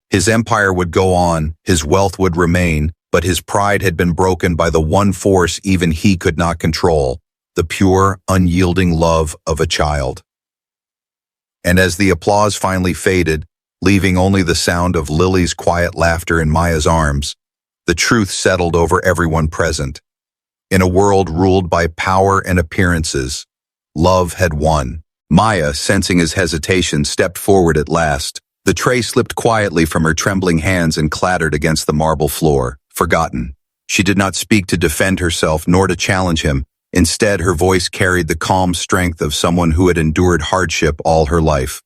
His empire would go on, his wealth would remain, but his pride had been broken by the one force even he could not control, the pure, unyielding love of a child. And as the applause finally faded, leaving only the sound of Lily's quiet laughter in Maya's arms, the truth settled over everyone present. In a world ruled by power and appearances, love had won. Maya, sensing his hesitation, stepped forward at last. The tray slipped quietly from her trembling hands and clattered against the marble floor, forgotten. She did not speak to defend herself nor to challenge him. Instead, her voice carried the calm strength of someone who had endured hardship all her life.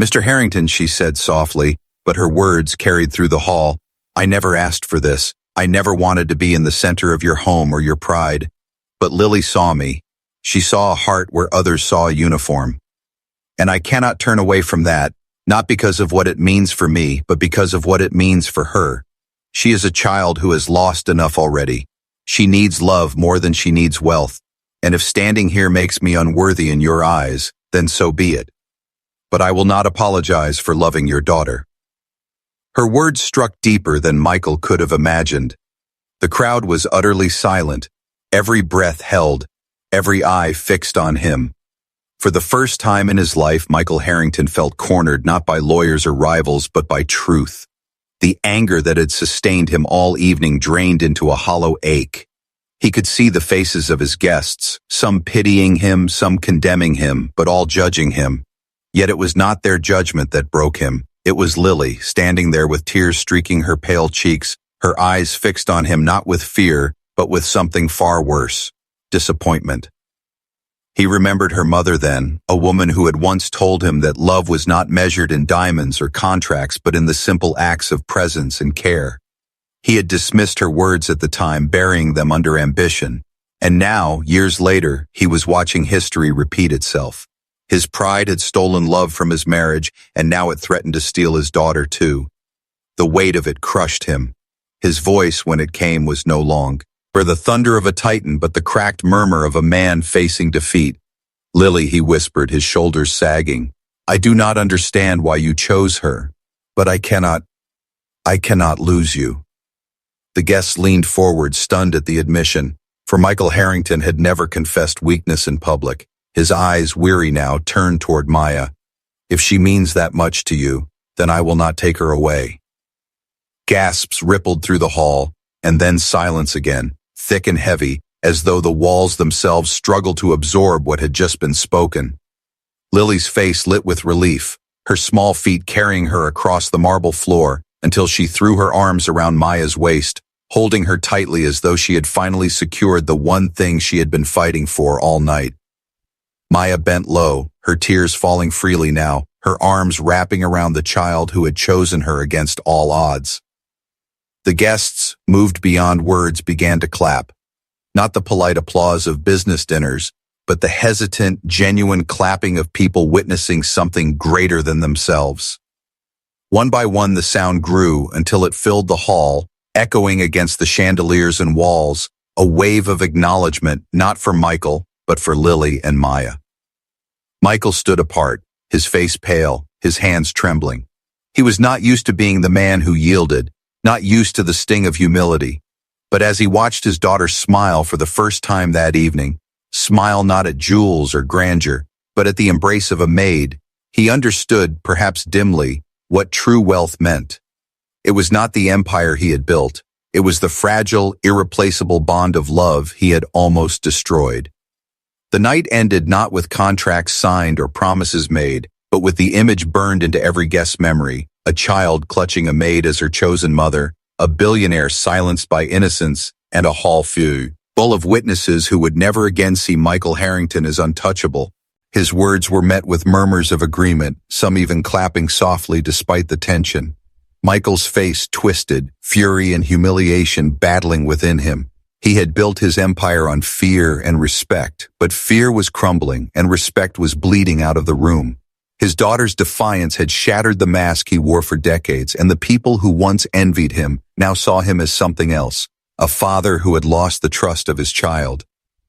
"Mr. Harrington," she said softly, but her words carried through the hall. "I never asked for this. I never wanted to be in the center of your home or your pride. But Lily saw me. She saw a heart where others saw a uniform. And I cannot turn away from that, not because of what it means for me, but because of what it means for her. She is a child who has lost enough already. She needs love more than she needs wealth. And if standing here makes me unworthy in your eyes, then so be it. But I will not apologize for loving your daughter." Her words struck deeper than Michael could have imagined. The crowd was utterly silent, every breath held, every eye fixed on him. For the first time in his life, Michael Harrington felt cornered not by lawyers or rivals, but by truth. The anger that had sustained him all evening drained into a hollow ache. He could see the faces of his guests, some pitying him, some condemning him, but all judging him. Yet it was not their judgment that broke him. It was Lily, standing there with tears streaking her pale cheeks, her eyes fixed on him not with fear, but with something far worse, disappointment. He remembered her mother then, a woman who had once told him that love was not measured in diamonds or contracts but in the simple acts of presence and care. He had dismissed her words at the time, burying them under ambition. And now, years later, he was watching history repeat itself. His pride had stolen love from his marriage, and now it threatened to steal his daughter too. The weight of it crushed him. His voice, when it came, was no longer the thunder of a titan, but the cracked murmur of a man facing defeat. "Lily," he whispered, his shoulders sagging, "I do not understand why you chose her, but I cannot lose you." The guests leaned forward, stunned at the admission, for Michael Harrington had never confessed weakness in public. His eyes, weary now, turned toward Maya. "If she means that much to you, then I will not take her away." Gasps rippled through the hall, and then silence again, thick and heavy, as though the walls themselves struggled to absorb what had just been spoken. Lily's face lit with relief, her small feet carrying her across the marble floor until she threw her arms around Maya's waist, holding her tightly as though she had finally secured the one thing she had been fighting for all night. Maya bent low, her tears falling freely now, her arms wrapping around the child who had chosen her against all odds. The guests, moved beyond words, began to clap. Not the polite applause of business dinners, but the hesitant, genuine clapping of people witnessing something greater than themselves. One by one the sound grew until it filled the hall, echoing against the chandeliers and walls, a wave of acknowledgement not for Michael, but for Lily and Maya. Michael stood apart, his face pale, his hands trembling. He was not used to being the man who yielded, not used to the sting of humility. But as he watched his daughter smile for the first time that evening, smile not at jewels or grandeur, but at the embrace of a maid, he understood, perhaps dimly, what true wealth meant. It was not the empire he had built. It was the fragile, irreplaceable bond of love he had almost destroyed. The night ended not with contracts signed or promises made, but with the image burned into every guest's memory, a child clutching a maid as her chosen mother, a billionaire silenced by innocence, and a hall full of witnesses who would never again see Michael Harrington as untouchable. His words were met with murmurs of agreement, some even clapping softly despite the tension. Michael's face twisted, fury and humiliation battling within him. He had built his empire on fear and respect, but fear was crumbling and respect was bleeding out of the room. His daughter's defiance had shattered the mask he wore for decades, and the people who once envied him now saw him as something else, a father who had lost the trust of his child.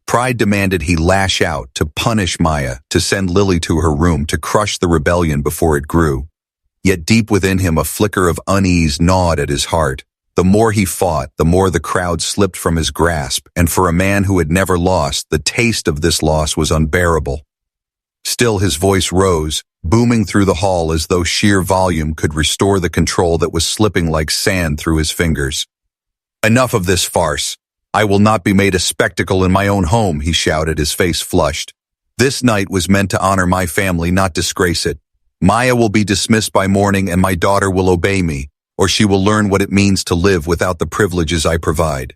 Pride demanded he lash out, to punish Maya, to send Lily to her room, to crush the rebellion before it grew. Yet deep within him a flicker of unease gnawed at his heart. The more he fought, the more the crowd slipped from his grasp, and for a man who had never lost, the taste of this loss was unbearable. Still his voice rose, booming through the hall as though sheer volume could restore the control that was slipping like sand through his fingers. "Enough of this farce. I will not be made a spectacle in my own home," he shouted, his face flushed. "This night was meant to honor my family, not disgrace it. Maya will be dismissed by morning and my daughter will obey me, or she will learn what it means to live without the privileges I provide."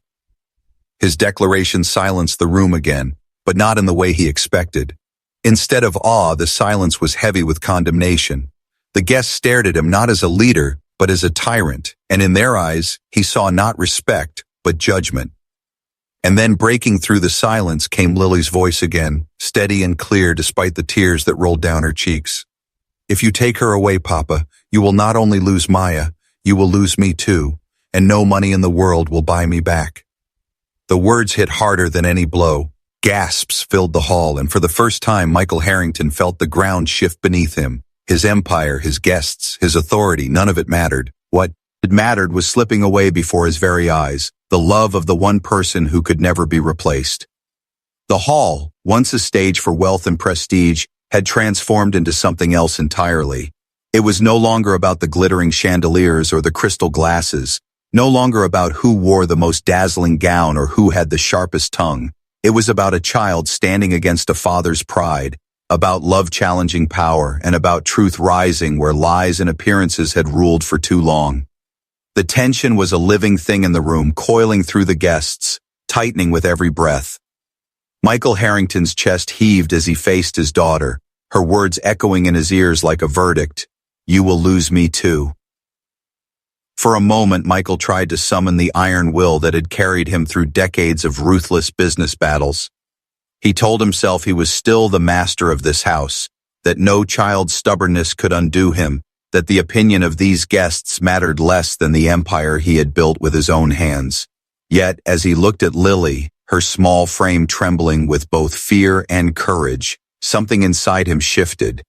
His declaration silenced the room again, but not in the way he expected. Instead of awe, the silence was heavy with condemnation. The guests stared at him not as a leader, but as a tyrant, and in their eyes, he saw not respect, but judgment. And then breaking through the silence came Lily's voice again, steady and clear despite the tears that rolled down her cheeks. "If you take her away, Papa, you will not only lose Maya, you will lose me too, and no money in the world will buy me back." The words hit harder than any blow. Gasps filled the hall, and for the first time Michael Harrington felt the ground shift beneath him. His empire, his guests, his authority, none of it mattered. What it mattered was slipping away before his very eyes, the love of the one person who could never be replaced. The hall, once a stage for wealth and prestige, had transformed into something else entirely. It was no longer about the glittering chandeliers or the crystal glasses, no longer about who wore the most dazzling gown or who had the sharpest tongue. It was about a child standing against a father's pride, about love challenging power, and about truth rising where lies and appearances had ruled for too long. The tension was a living thing in the room, coiling through the guests, tightening with every breath. Michael Harrington's chest heaved as he faced his daughter, her words echoing in his ears like a verdict. "You will lose me too." For a moment, Michael tried to summon the iron will that had carried him through decades of ruthless business battles. He told himself he was still the master of this house, that no child's stubbornness could undo him, that the opinion of these guests mattered less than the empire he had built with his own hands. Yet, as he looked at Lily, her small frame trembling with both fear and courage, something inside him shifted.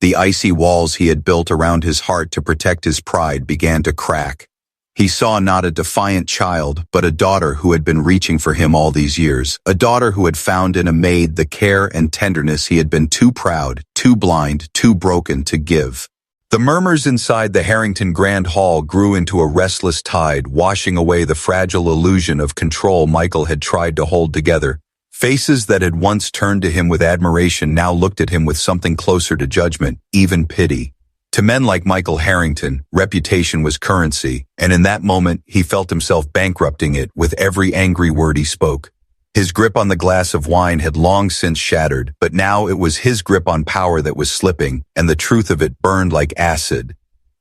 The icy walls he had built around his heart to protect his pride began to crack. He saw not a defiant child, but a daughter who had been reaching for him all these years, a daughter who had found in a maid the care and tenderness he had been too proud, too blind, too broken to give. The murmurs inside the Harrington Grand Hall grew into a restless tide, washing away the fragile illusion of control Michael had tried to hold together. Faces that had once turned to him with admiration now looked at him with something closer to judgment, even pity. To men like Michael Harrington, reputation was currency, and in that moment he felt himself bankrupting it with every angry word he spoke. His grip on the glass of wine had long since shattered, but now it was his grip on power that was slipping, and the truth of it burned like acid.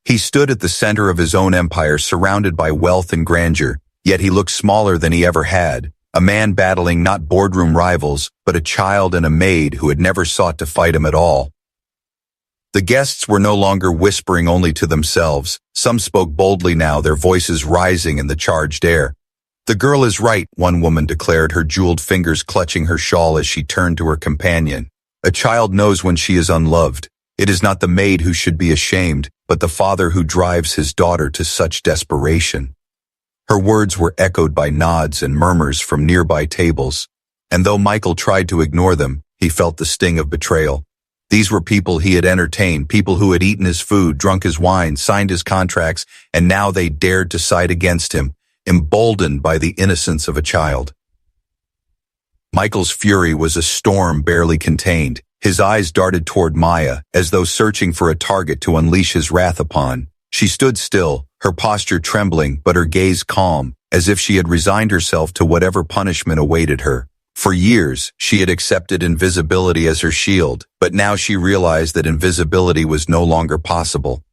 He stood at the center of his own empire, surrounded by wealth and grandeur, yet he looked smaller than he ever had. A man battling not boardroom rivals, but a child and a maid who had never sought to fight him at all. The guests were no longer whispering only to themselves. Some spoke boldly now, their voices rising in the charged air. "The girl is right," one woman declared, her jeweled fingers clutching her shawl as she turned to her companion. "A child knows when she is unloved. It is not the maid who should be ashamed, but the father who drives his daughter to such desperation." Her words were echoed by nods and murmurs from nearby tables, and though Michael tried to ignore them, he felt the sting of betrayal. These were people he had entertained, people who had eaten his food, drunk his wine, signed his contracts, and now they dared to side against him, emboldened by the innocence of a child. Michael's fury was a storm barely contained. His eyes darted toward Maya, as though searching for a target to unleash his wrath upon. She stood still, her posture trembling, but her gaze calm, as if she had resigned herself to whatever punishment awaited her. For years, she had accepted invisibility as her shield, but now she realized that invisibility was no longer possible.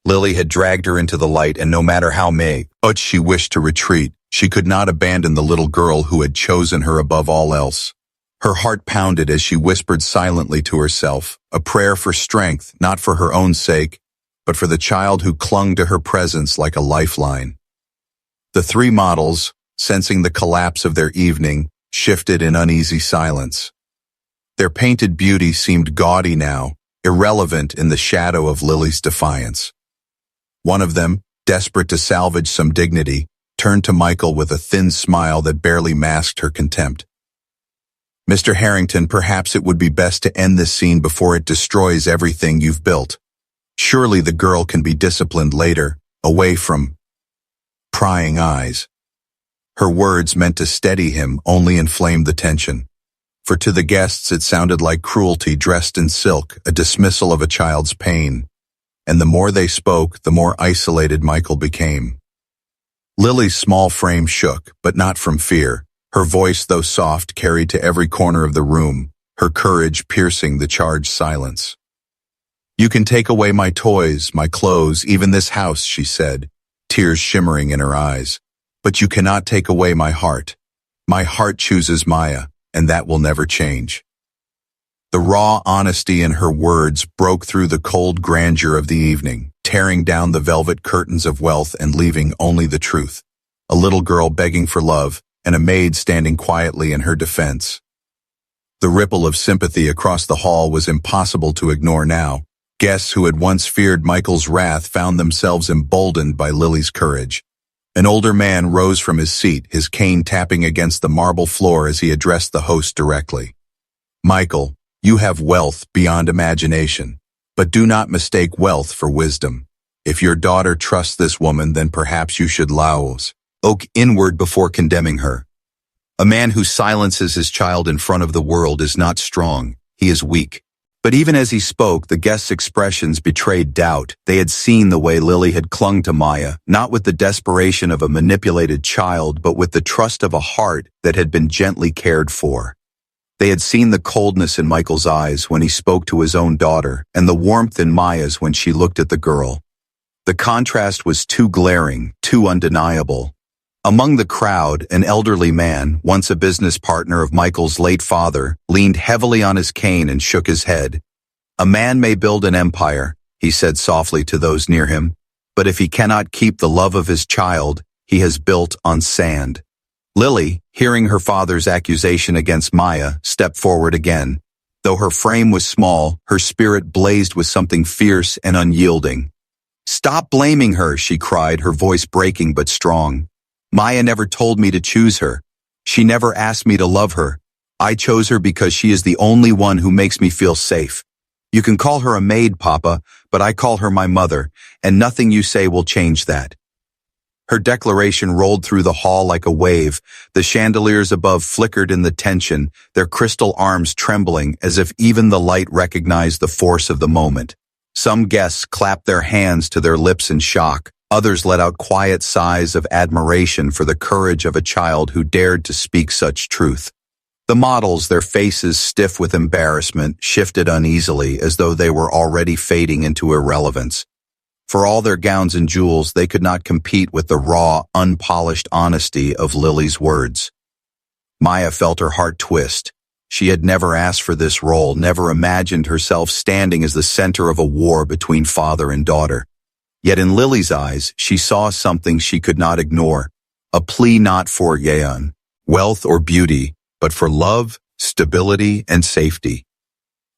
Lily had dragged her into the light, and no matter how much she wished to retreat, she could not abandon the little girl who had chosen her above all else. Her heart pounded as she whispered silently to herself, a prayer for strength, not for her own sake, but for the child who clung to her presence like a lifeline. The three models, sensing the collapse of their evening, shifted in uneasy silence. Their painted beauty seemed gaudy now, irrelevant in the shadow of Lily's defiance. One of them, desperate to salvage some dignity, turned to Michael with a thin smile that barely masked her contempt. "Mr. Harrington, perhaps it would be best to end this scene before it destroys everything you've built. Surely the girl can be disciplined later, away from prying eyes." Her words, meant to steady him, only inflamed the tension. For to the guests it sounded like cruelty dressed in silk, a dismissal of a child's pain. And the more they spoke, the more isolated Michael became. Lily's small frame shook, but not from fear. Her voice, though soft, carried to every corner of the room, her courage piercing the charged silence. "You can take away my toys, my clothes, even this house," she said, tears shimmering in her eyes. "But you cannot take away my heart. My heart chooses Maya, and that will never change." The raw honesty in her words broke through the cold grandeur of the evening, tearing down the velvet curtains of wealth and leaving only the truth. A little girl begging for love, and a maid standing quietly in her defense. The ripple of sympathy across the hall was impossible to ignore now. Guests who had once feared Michael's wrath found themselves emboldened by Lily's courage. An older man rose from his seat, his cane tapping against the marble floor as he addressed the host directly. "Michael, you have wealth beyond imagination, but do not mistake wealth for wisdom. If your daughter trusts this woman, then perhaps you should look inward before condemning her. A man who silences his child in front of the world is not strong, he is weak." But even as he spoke, the guests' expressions betrayed doubt. They had seen the way Lily had clung to Maya, not with the desperation of a manipulated child, but with the trust of a heart that had been gently cared for. They had seen the coldness in Michael's eyes when he spoke to his own daughter, and the warmth in Maya's when she looked at the girl. The contrast was too glaring, too undeniable. Among the crowd, an elderly man, once a business partner of Michael's late father, leaned heavily on his cane and shook his head. "A man may build an empire," he said softly to those near him, "but if he cannot keep the love of his child, he has built on sand." Lily, hearing her father's accusation against Maya, stepped forward again. Though her frame was small, her spirit blazed with something fierce and unyielding. "Stop blaming her," she cried, her voice breaking but strong. "Maya never told me to choose her. She never asked me to love her. I chose her because she is the only one who makes me feel safe. You can call her a maid, Papa, but I call her my mother, and nothing you say will change that." Her declaration rolled through the hall like a wave. The chandeliers above flickered in the tension, their crystal arms trembling as if even the light recognized the force of the moment. Some guests clapped their hands to their lips in shock. Others let out quiet sighs of admiration for the courage of a child who dared to speak such truth. The models, their faces stiff with embarrassment, shifted uneasily as though they were already fading into irrelevance. For all their gowns and jewels, they could not compete with the raw, unpolished honesty of Lily's words. Maya felt her heart twist. She had never asked for this role, never imagined herself standing as the center of a war between father and daughter. Yet in Lily's eyes, she saw something she could not ignore, a plea not for wealth or beauty, but for love, stability, and safety.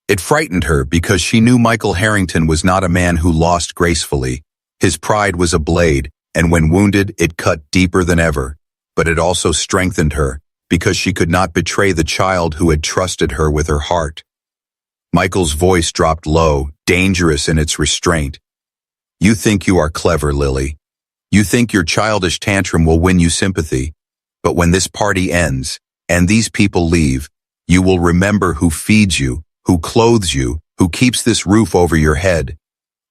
It frightened her because she knew Michael Harrington was not a man who lost gracefully. His pride was a blade, and when wounded, it cut deeper than ever. But it also strengthened her, because she could not betray the child who had trusted her with her heart. Michael's voice dropped low, dangerous in its restraint. "You think you are clever, Lily. You think your childish tantrum will win you sympathy. But when this party ends, and these people leave, you will remember who feeds you, who clothes you, who keeps this roof over your head.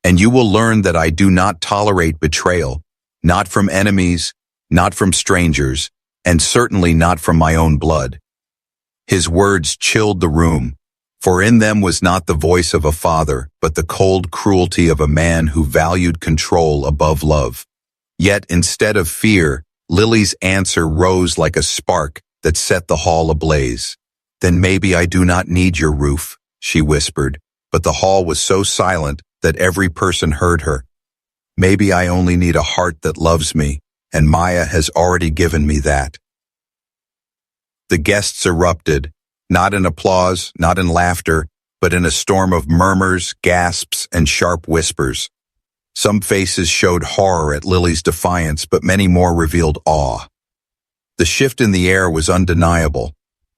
And you will learn that I do not tolerate betrayal, not from enemies, not from strangers, and certainly not from my own blood." His words chilled the room, for in them was not the voice of a father, but the cold cruelty of a man who valued control above love. Yet instead of fear, Lily's answer rose like a spark that set the hall ablaze. "Then maybe I do not need your roof," she whispered, but the hall was so silent that every person heard her. "Maybe I only need a heart that loves me, and Maya has already given me that." The guests erupted, not in applause, not in laughter, but in a storm of murmurs, gasps, and sharp whispers. Some faces showed horror at Lily's defiance, but many more revealed awe. The shift in the air was undeniable.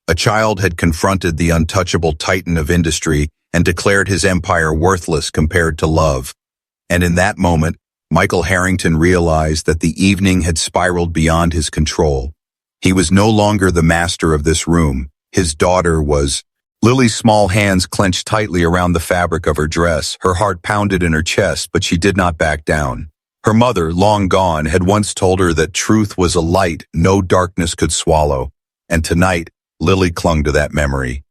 A child had confronted the untouchable titan of industry and declared his empire worthless compared to love. And in that moment, Michael Harrington realized that the evening had spiraled beyond his control. He was no longer the master of this room. His daughter was. Lily's small hands clenched tightly around the fabric of her dress. Her heart pounded in her chest, but she did not back down. Her mother, long gone, had once told her that truth was a light no darkness could swallow. And tonight, Lily clung to that memory.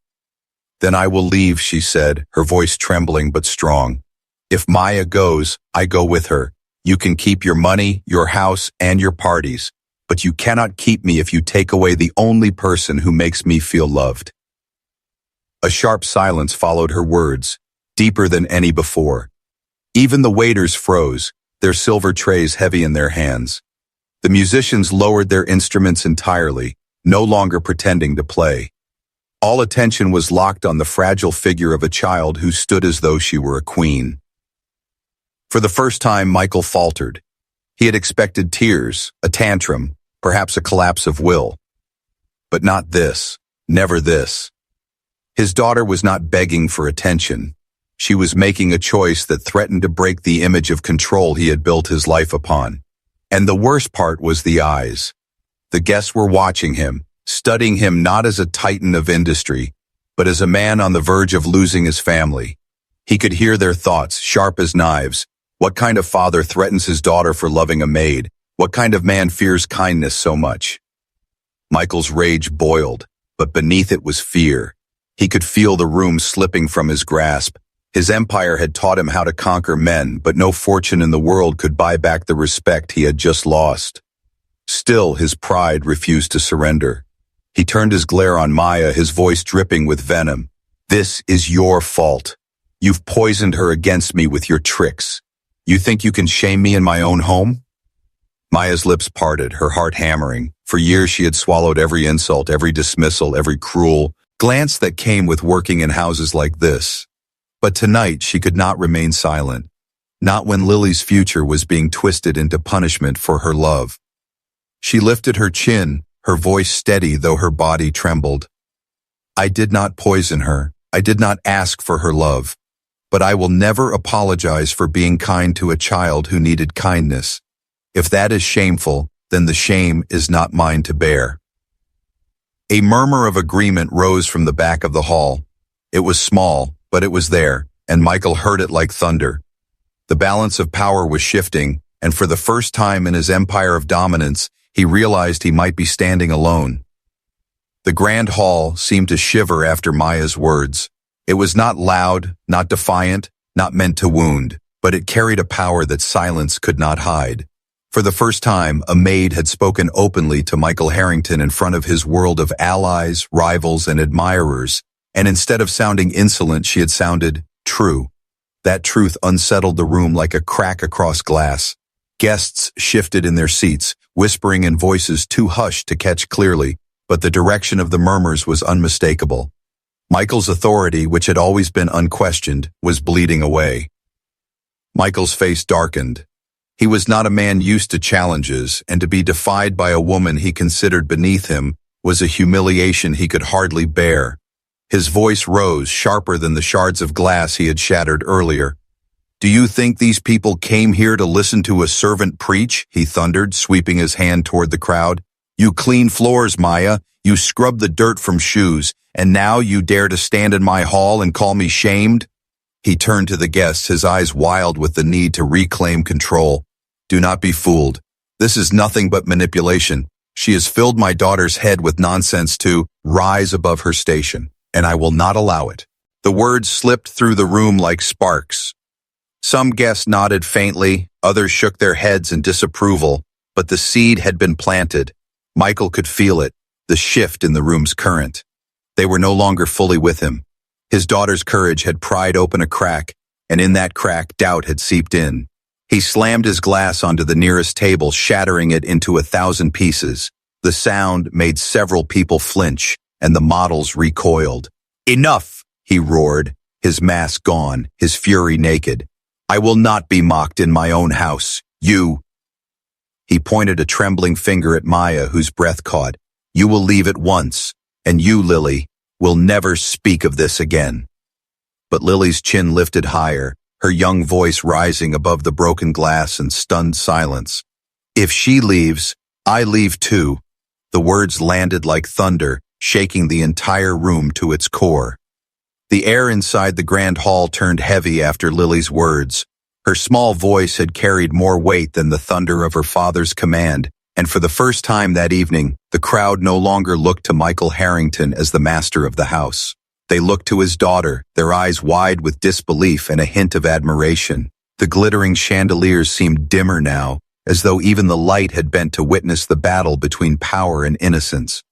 "Then I will leave," she said, her voice trembling but strong. "If Maya goes, I go with her. You can keep your money, your house, and your parties. But you cannot keep me if you take away the only person who makes me feel loved." A sharp silence followed her words, deeper than any before. Even the waiters froze, their silver trays heavy in their hands. The musicians lowered their instruments entirely, no longer pretending to play. All attention was locked on the fragile figure of a child who stood as though she were a queen. For the first time, Michael faltered. He had expected tears, a tantrum, perhaps a collapse of will. But not this, never this. His daughter was not begging for attention. She was making a choice that threatened to break the image of control he had built his life upon. And the worst part was the eyes. The guests were watching him, studying him not as a titan of industry, but as a man on the verge of losing his family. He could hear their thoughts, sharp as knives. What kind of father threatens his daughter for loving a maid? What kind of man fears kindness so much? Michael's rage boiled, but beneath it was fear. He could feel the room slipping from his grasp. His empire had taught him how to conquer men, but no fortune in the world could buy back the respect he had just lost. Still, his pride refused to surrender. He turned his glare on Maya, his voice dripping with venom. "This is your fault. You've poisoned her against me with your tricks. You think you can shame me in my own home?" Maya's lips parted, her heart hammering. For years she had swallowed every insult, every dismissal, every cruel glance that came with working in houses like this. But tonight she could not remain silent. Not when Lily's future was being twisted into punishment for her love. She lifted her chin, her voice steady though her body trembled. "I did not poison her. I did not ask for her love. But I will never apologize for being kind to a child who needed kindness. If that is shameful, then the shame is not mine to bear." A murmur of agreement rose from the back of the hall. It was small, but it was there, and Michael heard it like thunder. The balance of power was shifting, and for the first time in his empire of dominance, he realized he might be standing alone. The grand hall seemed to shiver after Maya's words. It was not loud, not defiant, not meant to wound, but it carried a power that silence could not hide. For the first time, a maid had spoken openly to Michael Harrington in front of his world of allies, rivals, and admirers, and instead of sounding insolent, she had sounded true. That truth unsettled the room like a crack across glass. Guests shifted in their seats, whispering in voices too hushed to catch clearly, but the direction of the murmurs was unmistakable. Michael's authority, which had always been unquestioned, was bleeding away. Michael's face darkened. He was not a man used to challenges, and to be defied by a woman he considered beneath him was a humiliation he could hardly bear. His voice rose, sharper than the shards of glass he had shattered earlier. "Do you think these people came here to listen to a servant preach?" he thundered, sweeping his hand toward the crowd. "You clean floors, Maya. You scrub the dirt from shoes, and now you dare to stand in my hall and call me shamed?" He turned to the guests, his eyes wild with the need to reclaim control. "Do not be fooled. This is nothing but manipulation. She has filled my daughter's head with nonsense to rise above her station, and I will not allow it." The words slipped through the room like sparks. Some guests nodded faintly, others shook their heads in disapproval, but the seed had been planted. Michael could feel it, the shift in the room's current. They were no longer fully with him. His daughter's courage had pried open a crack, and in that crack doubt had seeped in. He slammed his glass onto the nearest table, shattering it into 1,000 pieces. The sound made several people flinch, and the models recoiled. "Enough!" he roared, his mask gone, his fury naked. I will not be mocked in my own house. You." He pointed a trembling finger at Maya, whose breath caught. "You will leave at once, and you, Lily, will never speak of this again." But Lily's chin lifted higher, her young voice rising above the broken glass and stunned silence. "If she leaves, I leave too." The words landed like thunder, shaking the entire room to its core. The air inside the grand hall turned heavy after Lily's words. Her small voice had carried more weight than the thunder of her father's command, and for the first time that evening, the crowd no longer looked to Michael Harrington as the master of the house. They looked to his daughter, their eyes wide with disbelief and a hint of admiration. The glittering chandeliers seemed dimmer now, as though even the light had bent to witness the battle between power and innocence.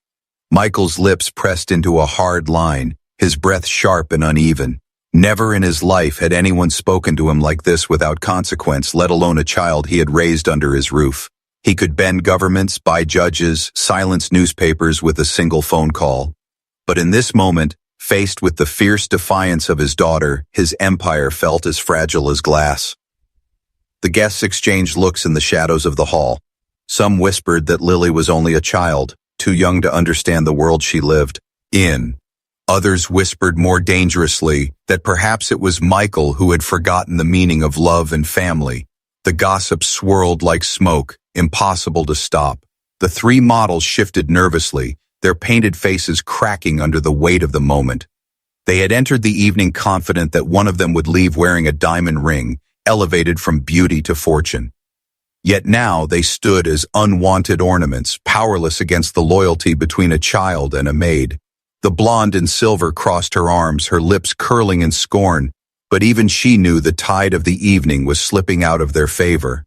Michael's lips pressed into a hard line, his breath sharp and uneven. Never in his life had anyone spoken to him like this without consequence, let alone a child he had raised under his roof. He could bend governments, buy judges, silence newspapers with a single phone call. But in this moment, faced with the fierce defiance of his daughter, his empire felt as fragile as glass. The guests exchanged looks in the shadows of the hall. Some whispered that Lily was only a child, too young to understand the world she lived in. Others whispered more dangerously that perhaps it was Michael who had forgotten the meaning of love and family. The gossip swirled like smoke, impossible to stop. The three models shifted nervously, their painted faces cracking under the weight of the moment. They had entered the evening confident that one of them would leave wearing a diamond ring, elevated from beauty to fortune. Yet now they stood as unwanted ornaments, powerless against the loyalty between a child and a maid. The blonde in silver crossed her arms, her lips curling in scorn, but even she knew the tide of the evening was slipping out of their favor.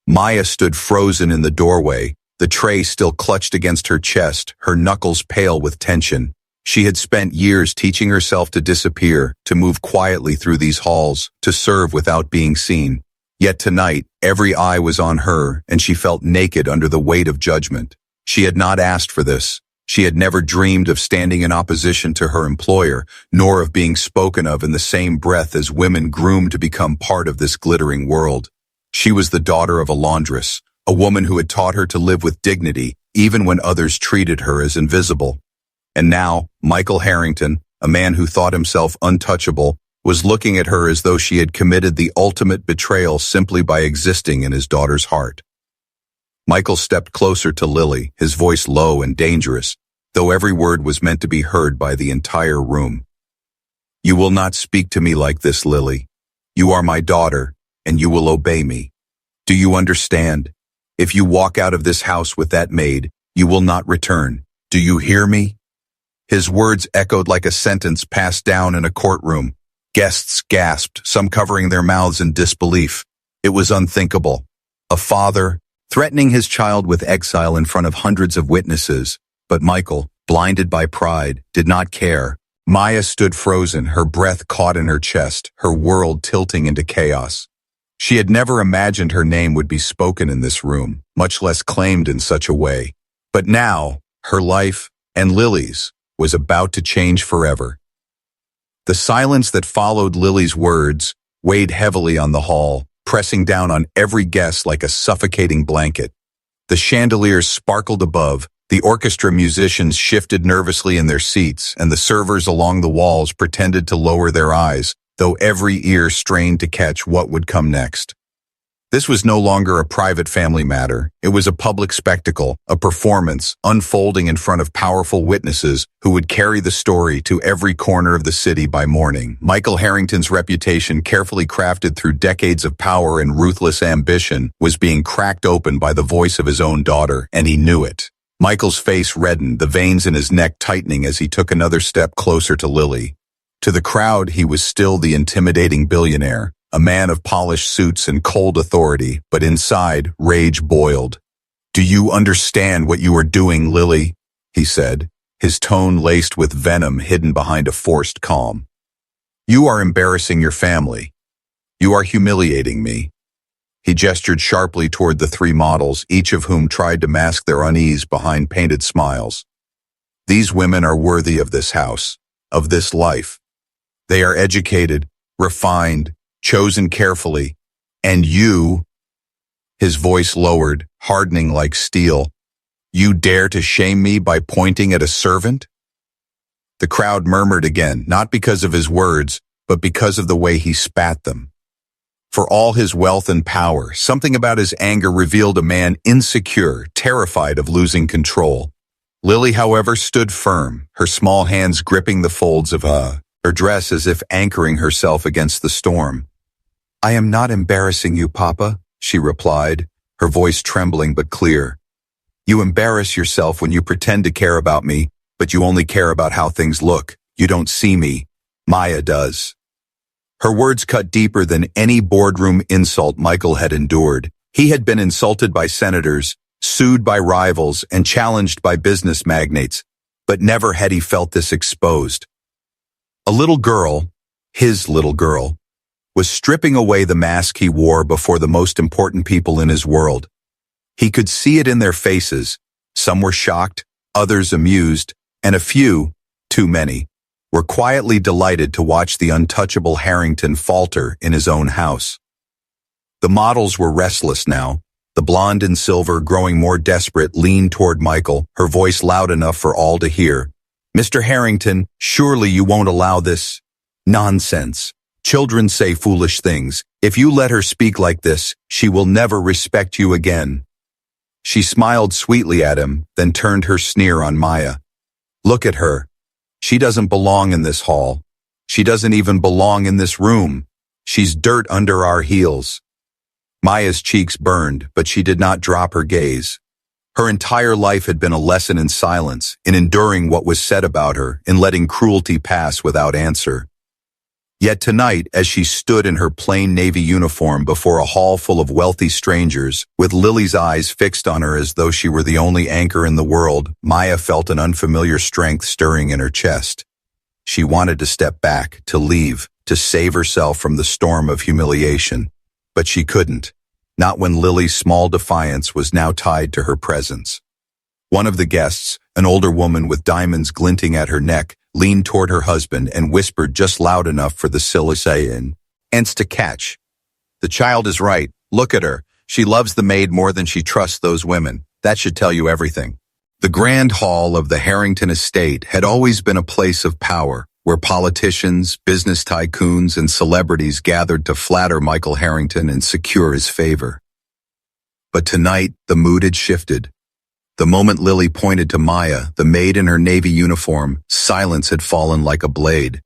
Maya stood frozen in the doorway, the tray still clutched against her chest, her knuckles pale with tension. She had spent years teaching herself to disappear, to move quietly through these halls, to serve without being seen. Yet tonight, every eye was on her, and she felt naked under the weight of judgment. She had not asked for this. She had never dreamed of standing in opposition to her employer, nor of being spoken of in the same breath as women groomed to become part of this glittering world. She was the daughter of a laundress, a woman who had taught her to live with dignity, even when others treated her as invisible. And now, Michael Harrington, a man who thought himself untouchable, was looking at her as though she had committed the ultimate betrayal simply by existing in his daughter's heart. Michael stepped closer to Lily, his voice low and dangerous, though every word was meant to be heard by the entire room. "You will not speak to me like this, Lily. You are my daughter, and you will obey me. Do you understand? If you walk out of this house with that maid, you will not return. Do you hear me?" His words echoed like a sentence passed down in a courtroom. Guests gasped, some covering their mouths in disbelief. It was unthinkable. A father, threatening his child with exile in front of hundreds of witnesses. But Michael, blinded by pride, did not care. Maya stood frozen, her breath caught in her chest, her world tilting into chaos. She had never imagined her name would be spoken in this room, much less claimed in such a way. But now, her life, and Lily's, was about to change forever. The silence that followed Lily's words weighed heavily on the hall, pressing down on every guest like a suffocating blanket. The chandeliers sparkled above, the orchestra musicians shifted nervously in their seats, and the servers along the walls pretended to lower their eyes, though every ear strained to catch what would come next. This was no longer a private family matter. It was a public spectacle, a performance, unfolding in front of powerful witnesses who would carry the story to every corner of the city by morning. Michael Harrington's reputation, carefully crafted through decades of power and ruthless ambition, was being cracked open by the voice of his own daughter, and he knew it. Michael's face reddened, the veins in his neck tightening as he took another step closer to Lily. To the crowd, he was still the intimidating billionaire, a man of polished suits and cold authority, but inside, rage boiled. "Do you understand what you are doing, Lily?" he said, his tone laced with venom hidden behind a forced calm. "You are embarrassing your family. You are humiliating me." He gestured sharply toward the three models, each of whom tried to mask their unease behind painted smiles. "These women are worthy of this house, of this life. They are educated, refined, chosen carefully. And you, his voice lowered, hardening like steel, you dare to shame me by pointing at a servant? The crowd murmured again, not because of his words, but because of the way he spat them. For all his wealth and power, something about his anger revealed a man insecure, terrified of losing control. Lily, however, stood firm, her small hands gripping the folds of her dress as if anchoring herself against the storm. I am not embarrassing you, Papa, she replied, her voice trembling but clear. You embarrass yourself when you pretend to care about me, but you only care about how things look. You don't see me. Maya does. Her words cut deeper than any boardroom insult Michael had endured. He had been insulted by senators, sued by rivals, and challenged by business magnates, but never had he felt this exposed. A little girl, his little girl, was stripping away the mask he wore before the most important people in his world. He could see it in their faces. Some were shocked, others amused, and a few, too many, were quietly delighted to watch the untouchable Harrington falter in his own house. The models were restless now. The blonde in silver, growing more desperate, leaned toward Michael, her voice loud enough for all to hear. Mr. Harrington, surely you won't allow this? Nonsense. Children say foolish things. If you let her speak like this, she will never respect you again. She smiled sweetly at him, then turned her sneer on Maya. Look at her. She doesn't belong in this hall. She doesn't even belong in this room. She's dirt under our heels. Maya's cheeks burned, but she did not drop her gaze. Her entire life had been a lesson in silence, in enduring what was said about her, in letting cruelty pass without answer. Yet tonight, as she stood in her plain navy uniform before a hall full of wealthy strangers, with Lily's eyes fixed on her as though she were the only anchor in the world, Maya felt an unfamiliar strength stirring in her chest. She wanted to step back, to leave, to save herself from the storm of humiliation. But she couldn't. Not when Lily's small defiance was now tied to her presence. One of the guests, an older woman with diamonds glinting at her neck, leaned toward her husband and whispered just loud enough for the Sicilian ants to catch. The child is right. Look at her. She loves the maid more than she trusts those women. That should tell you everything. The grand hall of the Harrington estate had always been a place of power, where politicians, business tycoons, and celebrities gathered to flatter Michael Harrington and secure his favor. But tonight, the mood had shifted. The moment Lily pointed to Maya, the maid in her navy uniform, silence had fallen like a blade.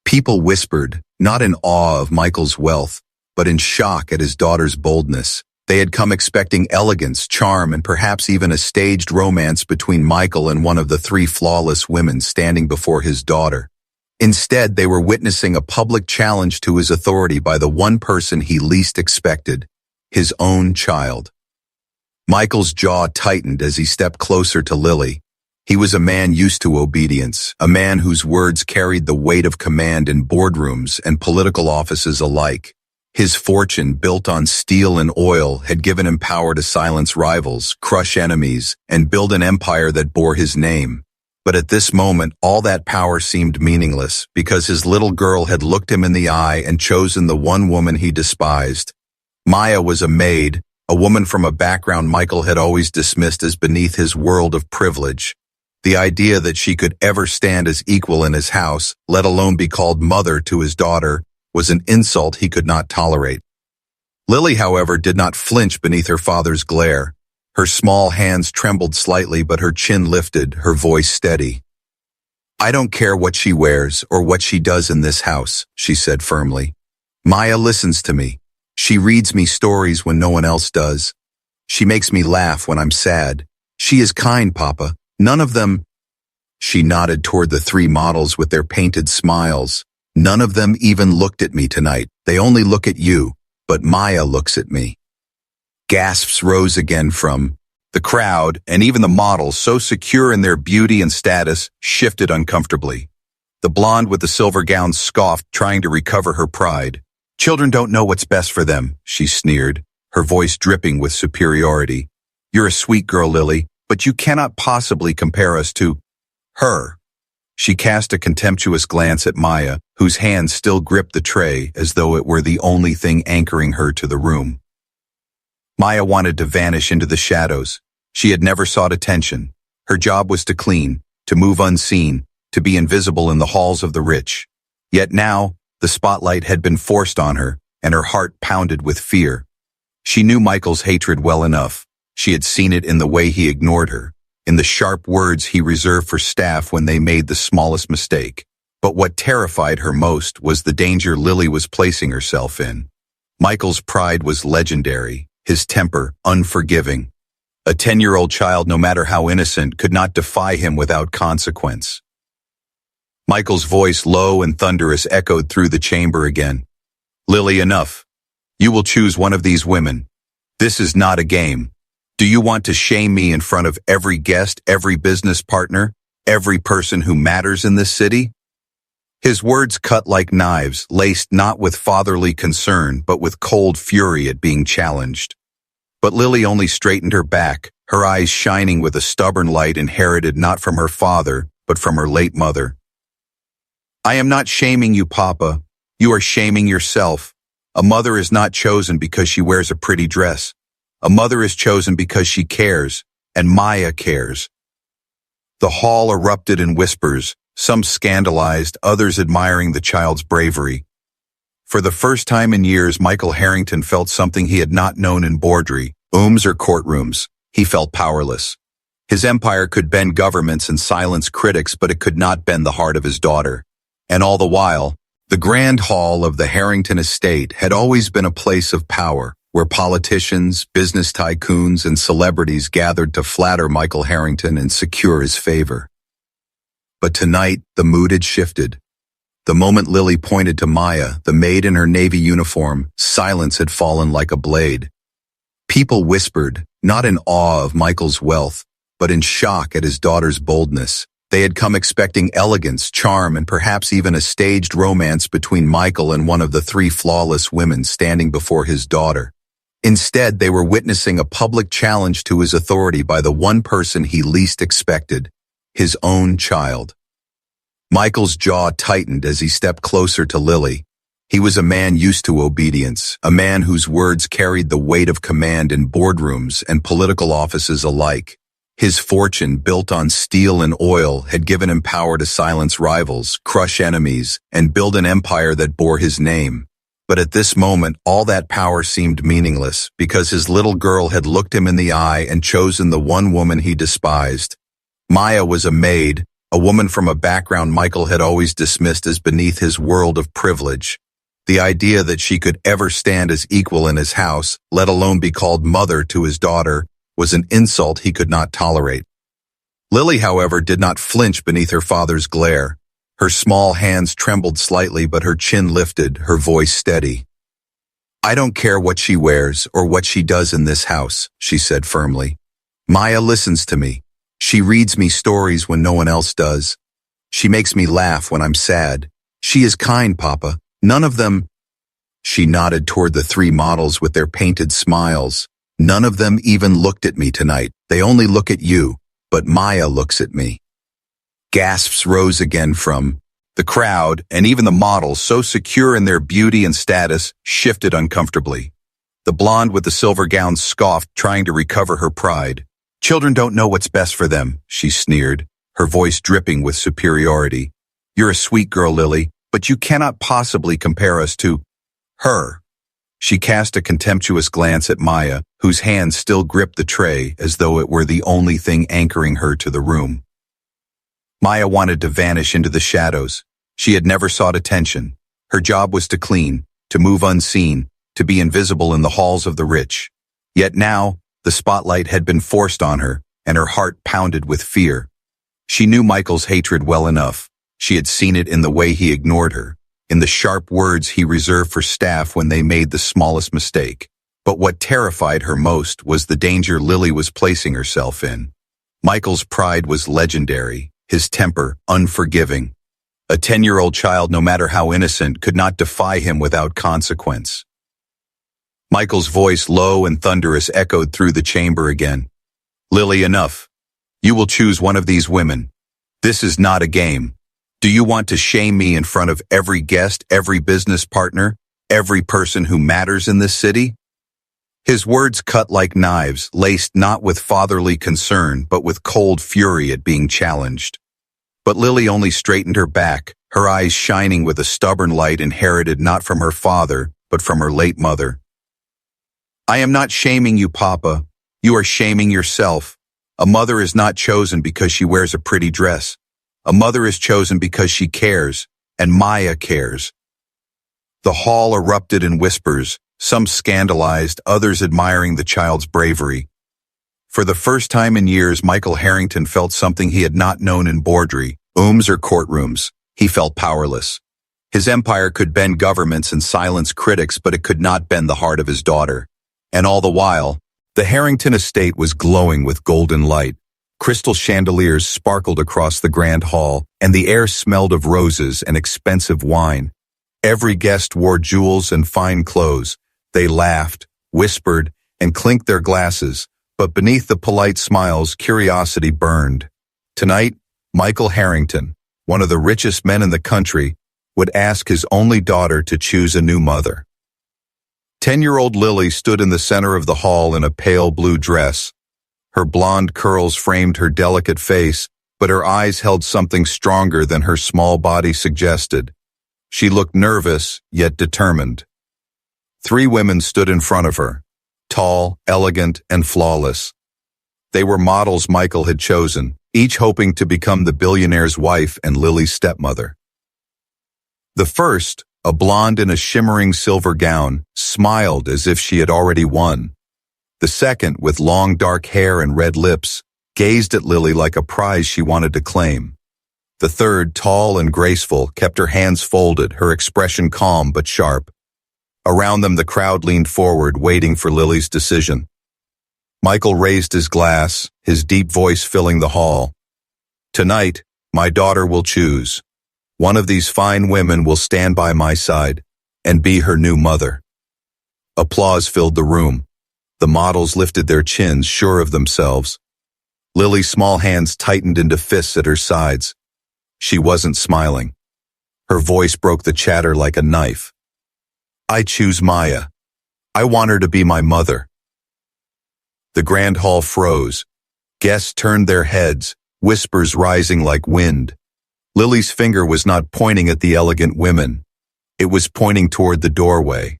People whispered, not in awe of Michael's wealth, but in shock at his daughter's boldness. They had come expecting elegance, charm, and perhaps even a staged romance between Michael and one of the three flawless women standing before his daughter. Instead, they were witnessing a public challenge to his authority by the one person he least expected, his own child. Michael's jaw tightened as he stepped closer to Lily. He was a man used to obedience, a man whose words carried the weight of command in boardrooms and political offices alike. His fortune, built on steel and oil, had given him power to silence rivals, crush enemies, and build an empire that bore his name. But at this moment, all that power seemed meaningless because his little girl had looked him in the eye and chosen the one woman he despised. Maya was a maid, a woman from a background Michael had always dismissed as beneath his world of privilege. The idea that she could ever stand as equal in his house, let alone be called mother to his daughter, was an insult he could not tolerate. Lily, however, did not flinch beneath her father's glare. Her small hands trembled slightly, but her chin lifted, her voice steady. I don't care what she wears or what she does in this house, she said firmly. Maya listens to me. She reads me stories when no one else does. She makes me laugh when I'm sad. She is kind, Papa. None of them... She nodded toward the three models with their painted smiles. None of them even looked at me tonight. They only look at you, but Maya looks at me. Gasps rose again from the crowd, and even the models, so secure in their beauty and status, shifted uncomfortably. The blonde with the silver gown scoffed, trying to recover her pride. Children don't know what's best for them, she sneered, her voice dripping with superiority. You're a sweet girl, Lily, but you cannot possibly compare us to her. She cast a contemptuous glance at Maya, whose hand still gripped the tray as though it were the only thing anchoring her to the room. Maya wanted to vanish into the shadows. She had never sought attention. Her job was to clean, to move unseen, to be invisible in the halls of the rich. Yet now, the spotlight had been forced on her, and her heart pounded with fear. She knew Michael's hatred well enough. She had seen it in the way he ignored her, in the sharp words he reserved for staff when they made the smallest mistake. But what terrified her most was the danger Lily was placing herself in. Michael's pride was legendary, his temper unforgiving. A 10-year-old child, no matter how innocent, could not defy him without consequence. Michael's voice, low and thunderous, echoed through the chamber again. "Lily, enough. You will choose one of these women. This is not a game. Do you want to shame me in front of every guest, every business partner, every person who matters in this city?" His words cut like knives, laced not with fatherly concern, but with cold fury at being challenged. But Lily only straightened her back, her eyes shining with a stubborn light inherited not from her father, but from her late mother. "I am not shaming you, Papa. You are shaming yourself. A mother is not chosen because she wears a pretty dress. A mother is chosen because she cares, and Maya cares." The hall erupted in whispers, some scandalized, others admiring the child's bravery. For the first time in years, Michael Harrington felt something he had not known in boardrooms or courtrooms. He felt powerless. His empire could bend governments and silence critics, but it could not bend the heart of his daughter. And all the while, the grand hall of the Harrington estate had always been a place of power, where politicians, business tycoons, and celebrities gathered to flatter Michael Harrington and secure his favor. But tonight, the mood had shifted. The moment Lily pointed to Maya, the maid in her navy uniform, silence had fallen like a blade. People whispered, not in awe of Michael's wealth, but in shock at his daughter's boldness. They had come expecting elegance, charm, and perhaps even a staged romance between Michael and one of the three flawless women standing before his daughter. Instead, they were witnessing a public challenge to his authority by the one person he least expected, his own child. Michael's jaw tightened as he stepped closer to Lily. He was a man used to obedience, a man whose words carried the weight of command in boardrooms and political offices alike. His fortune, built on steel and oil, had given him power to silence rivals, crush enemies, and build an empire that bore his name. But at this moment, all that power seemed meaningless, because his little girl had looked him in the eye and chosen the one woman he despised. Maya was a maid, a woman from a background Michael had always dismissed as beneath his world of privilege. The idea that she could ever stand as equal in his house, let alone be called mother to his daughter, was an insult he could not tolerate. Lily, however, did not flinch beneath her father's glare. Her small hands trembled slightly, but her chin lifted, her voice steady. "I don't care what she wears or what she does in this house," she said firmly. "Maya listens to me. She reads me stories when no one else does. She makes me laugh when I'm sad. She is kind, Papa. None of them—" She nodded toward the three models with their painted smiles. "None of them even looked at me tonight. They only look at you, but Maya looks at me." Gasps rose again from the crowd, and even the models, so secure in their beauty and status, shifted uncomfortably. The blonde with the silver gown scoffed, trying to recover her pride. "Children don't know what's best for them," she sneered, her voice dripping with superiority. "You're a sweet girl, Lily, but you cannot possibly compare us to her." She cast a contemptuous glance at Maya, whose hand still gripped the tray as though it were the only thing anchoring her to the room. Maya wanted to vanish into the shadows. She had never sought attention. Her job was to clean, to move unseen, to be invisible in the halls of the rich. Yet now, the spotlight had been forced on her, and her heart pounded with fear. She knew Michael's hatred well enough. She had seen it in the way he ignored her, in the sharp words he reserved for staff when they made the smallest mistake. But what terrified her most was the danger Lily was placing herself in. Michael's pride was legendary, his temper unforgiving. A 10-year-old child, no matter how innocent, could not defy him without consequence. Michael's voice, low and thunderous, echoed through the chamber again. "Lily, enough. You will choose one of these women. This is not a game. Do you want to shame me in front of every guest, every business partner, every person who matters in this city? His words cut like knives, laced not with fatherly concern, but with cold fury at being challenged. But Lily only straightened her back, her eyes shining with a stubborn light inherited not from her father, but from her late mother. I am not shaming you, Papa. You are shaming yourself. A mother is not chosen because she wears a pretty dress. A mother is chosen because she cares, and Maya cares. The hall erupted in whispers, some scandalized, others admiring the child's bravery. For the first time in years, Michael Harrington felt something he had not known in boardrooms or courtrooms. He felt powerless. His empire could bend governments and silence critics, but it could not bend the heart of his daughter. And all the while, the Harrington estate was glowing with golden light. Crystal chandeliers sparkled across the grand hall, and the air smelled of roses and expensive wine. Every guest wore jewels and fine clothes. They laughed, whispered, and clinked their glasses, but beneath the polite smiles, curiosity burned. Tonight, Michael Harrington, one of the richest men in the country, would ask his only daughter to choose a new mother. 10-year-old Lily stood in the center of the hall in a pale blue dress. Her blonde curls framed her delicate face, but her eyes held something stronger than her small body suggested. She looked nervous, yet determined. 3 women stood in front of her, tall, elegant, and flawless. They were models Michael had chosen, each hoping to become the billionaire's wife and Lily's stepmother. The first, a blonde in a shimmering silver gown, smiled as if she had already won. The second, with long dark hair and red lips, gazed at Lily like a prize she wanted to claim. The third, tall and graceful, kept her hands folded, her expression calm but sharp. Around them the crowd leaned forward, waiting for Lily's decision. Michael raised his glass, his deep voice filling the hall. Tonight, my daughter will choose. One of these fine women will stand by my side and be her new mother. Applause filled the room. The models lifted their chins, sure of themselves. Lily's small hands tightened into fists at her sides. She wasn't smiling. Her voice broke the chatter like a knife. I choose Maya. I want her to be my mother. The grand hall froze. Guests turned their heads, whispers rising like wind. Lily's finger was not pointing at the elegant women. It was pointing toward the doorway.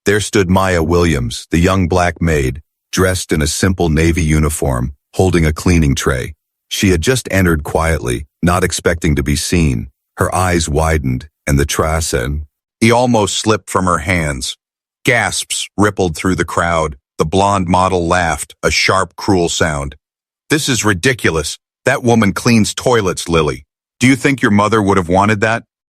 There stood Maya Williams, the young black maid, dressed in a simple navy uniform, holding a cleaning tray. She had just entered quietly, not expecting to be seen. Her eyes widened, and the he almost slipped from her hands. Gasps rippled through the crowd. The blonde model laughed, a sharp, cruel sound. This is ridiculous. That woman cleans toilets, Lily. Do you think your mother would have wanted that?